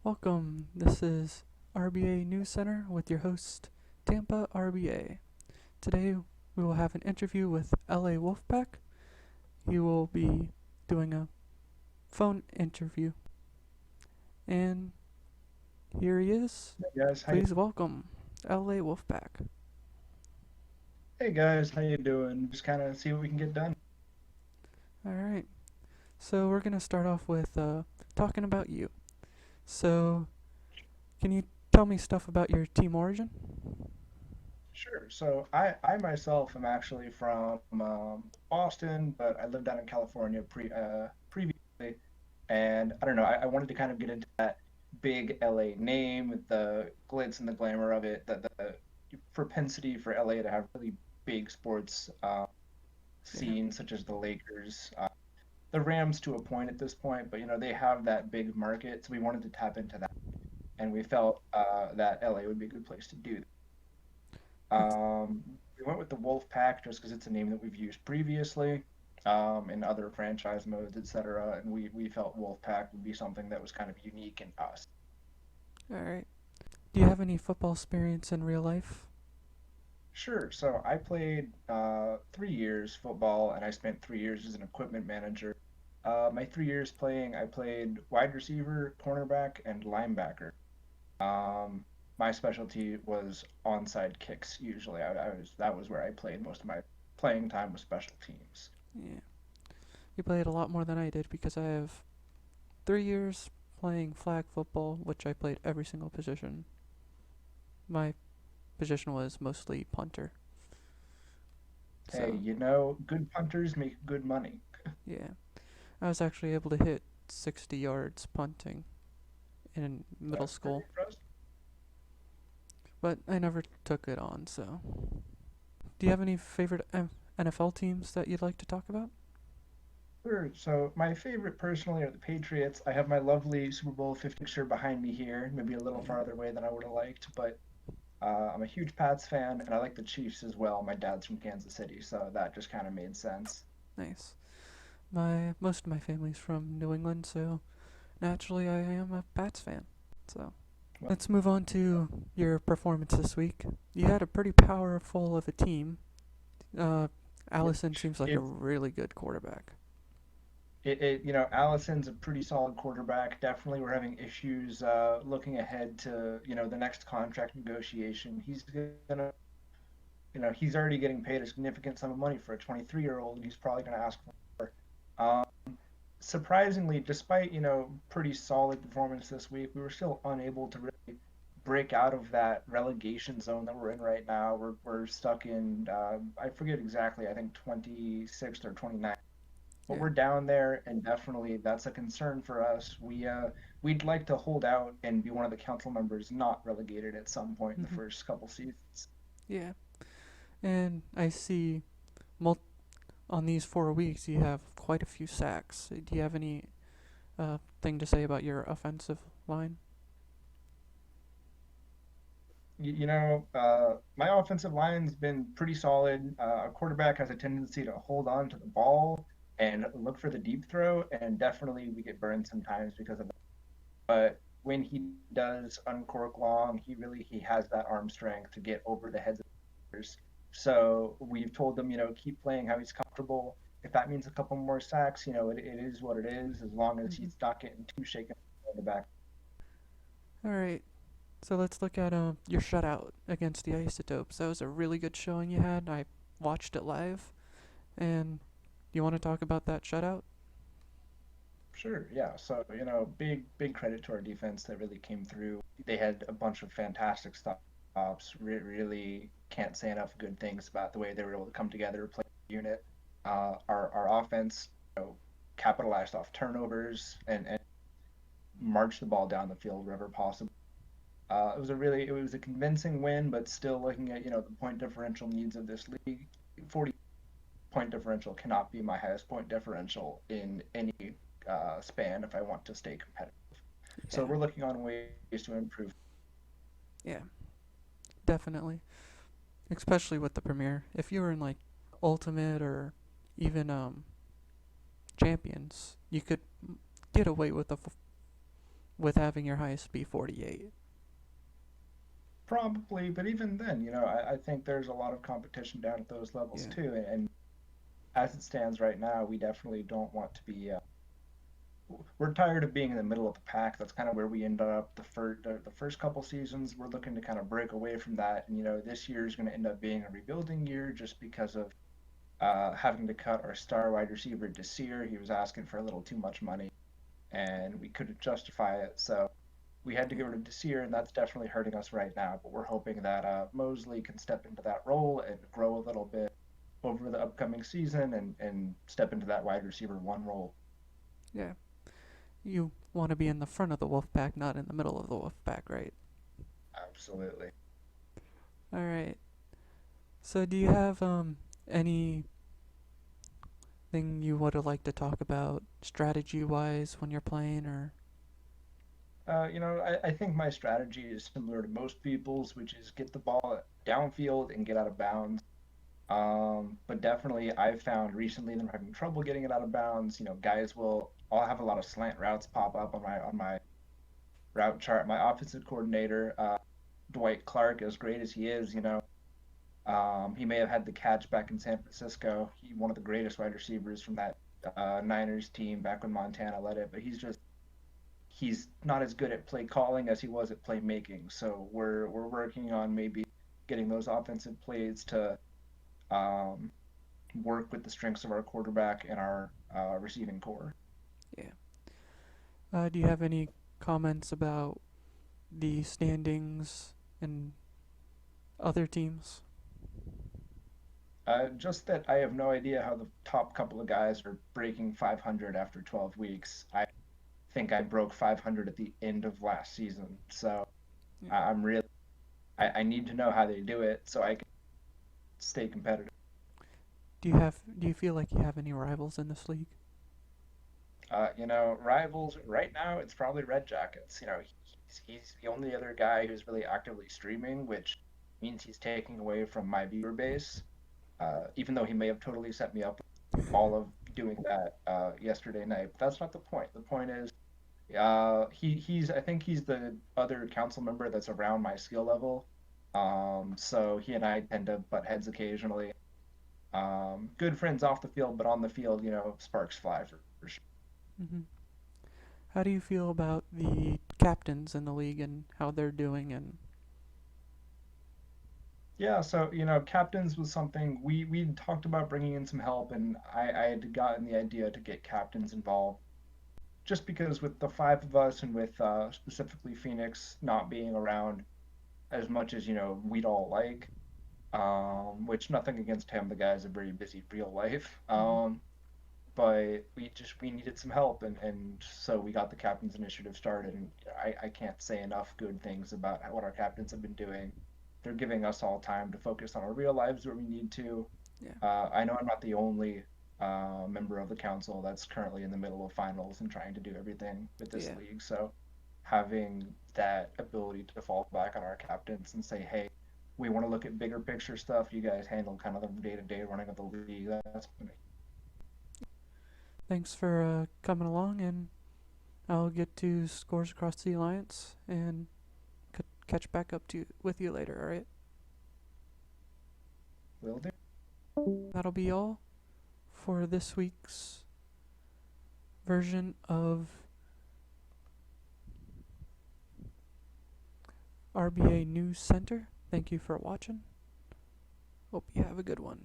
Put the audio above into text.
Welcome. This is RBA News Center with your host, Tampa RBA. Today we will have an interview with LA Wolfpack. He will be doing a phone interview. And here he is. Hey guys, Please welcome LA Wolfpack. how you doing? Just kind of see what we can get done. Alright, so we're going to start off with talking about you. So, can you tell me stuff about your team origin? Sure. So I myself am actually from Boston, but I lived down in California previously, and I don't know. I wanted to kind of get into that big LA name with the glitz and the glamour of it, the propensity for LA to have really big sports Yeah. scenes such as the Lakers, the Rams to a point at this point, but they have that big market, so we wanted to tap into that, and we felt that LA would be a good place to do that. That's We went with the Wolfpack just because it's a name that we've used previously in other franchise modes, etc. And we felt Wolfpack would be something that was kind of unique in us. alright. Do you have any football experience in real life? Sure. So I played 3 years football, and I spent 3 years as an equipment manager. My 3 years playing, I played wide receiver, cornerback, and linebacker. Um, my specialty was onside kicks. Usually, I was that was where I played most of my playing time with special teams. Yeah. You played a lot more than I did because I have 3 years playing flag football, which I played every single position. My position was mostly punter. Hey, So, good punters make good money. yeah. I was actually able to hit 60 yards punting in middle That's pretty school, impressive. but I never took it on, so. Do you have any favorite NFL teams that you'd like to talk about? Sure. So my favorite personally are the Patriots. I have my lovely Super Bowl 50 picture behind me here, maybe a little Yeah, farther away than I would have liked, but I'm a huge Pats fan, and I like the Chiefs as well. My dad's from Kansas City, so that just kind of made sense. nice. Most of my family's from New England, so naturally I am a Pats fan. So, Well, let's move on to your performance this week. You had a pretty powerful of a team. Uh, it, Allison seems like a it's really good quarterback. Allison's a pretty solid quarterback. Definitely, we're having issues looking ahead to the next contract negotiation. He's already getting paid a significant sum of money for a 23-year-old. He's probably going to ask for more. Um, Surprisingly, despite pretty solid performance this week, we were still unable to really break out of that relegation zone that we're in right now. We're stuck in I forget exactly. I think 26th or 29th. But Yeah. we're down there, and definitely that's a concern for us. We'd like to hold out and be one of the council members not relegated at some point in the Mhm. first couple seasons. Yeah. And I see mul- on these 4 weeks you have quite a few sacks. Do you have any thing to say about your offensive line? My offensive line's been pretty solid. A quarterback has a tendency to hold on to the ball and look for the deep throw, and definitely we get burned sometimes because of that. But when he does uncork long, he has that arm strength to get over the heads of players. So we've told him, keep playing how he's comfortable. If that means a couple more sacks, it is what it is, as long as Hmm. he's not getting too shaken in the back. All right. So let's look at your shutout against the Isotopes. That was a really good showing you had. I watched it live, and you want to talk about that shutout? Sure, yeah. So, big credit to our defense that really came through. They had a bunch of fantastic stops. Really can't say enough good things about the way they were able to come together, play as a unit. Our offense, capitalized off turnovers and marched the ball down the field wherever possible. It was a convincing win, but still looking at the point differential needs of this league, 40 point differential cannot be my highest point differential in any span if I want to stay competitive. So Yeah. we're looking on ways to improve. Yeah. Definitely. Especially with the premiere. If you were in like Ultimate or even Champions, you could get away with with having your highest be 48. Probably, but even then, I think there's a lot of competition down at those levels Yeah, too. And as it stands right now, we definitely don't want to be. We're tired of being in the middle of the pack. That's kind of where we ended up the first couple seasons. We're looking to kind of break away from that. And this year is going to end up being a rebuilding year just because of having to cut our star wide receiver Desir. He was asking for a little too much money, and we couldn't justify it. So we had to yeah, get rid of Desir, and that's definitely hurting us right now. But we're hoping that Mosley can step into that role and grow a little bit over the upcoming season and step into that wide receiver one role. yeah. You want to be in the front of the Wolfpack, not in the middle of the Wolfpack, right? Absolutely. All right. So, do you have anything you would like to talk about strategy-wise when you're playing, or I think my strategy is similar to most people's, which is get the ball downfield and get out of bounds. But definitely, I've found recently that I'm having trouble getting it out of bounds. I'll have a lot of slant routes pop up on my route chart. My offensive coordinator, Dwight Clark, as great as he is, he may have had the catch back in San Francisco. One of the greatest wide receivers from that Niners team back when Montana led it, but he's not as good at play calling as he was at play making. So we're working on maybe getting those offensive plays to um, work with the strengths of our quarterback and our receiving core. yeah? Do you have any comments about the standings and other teams? Just that I have no idea how the top couple of guys are breaking 500 after 12 weeks. I think I broke 500 at the end of last season. So Yeah. I'm really, I need to know how they do it so I can stay competitive. Do you feel like you have any rivals in this league? Rivals right now, it's probably Red Jackets. He's the only other guy who's really actively streaming, which means he's taking away from my viewer base. Even though he may have totally set me up with all of doing that yesterday night. But that's not the point. The point is, I think he's the other council member that's around my skill level. So he and I tend to butt heads occasionally. Good friends off the field, but on the field, sparks fly for sure. Hmm. How do you feel about the captains in the league and how they're doing? And Yeah, so captains was something we talked about bringing in some help, and I had gotten the idea to get captains involved just because with the five of us and with specifically Phoenix not being around as much as we'd all like, which nothing against him, the guy's a very busy real life, hmm, but we needed some help, and so we got the captain's initiative started, and I can't say enough good things about what our captains have been doing. They're giving us all time to focus on our real lives where we need to. yeah, I know I'm not the only member of the council that's currently in the middle of finals and trying to do everything with this yeah, league. So having that ability to fall back on our captains and say, hey, we want to look at bigger picture stuff. You guys handle kind of the day to day running of the league. That's been thanks for coming along, and I'll get to scores across the alliance and catch back up to with you later. All right, will do. that'll be all for this week's version of RBA News Center. Thank you for watching. Hope you have a good one.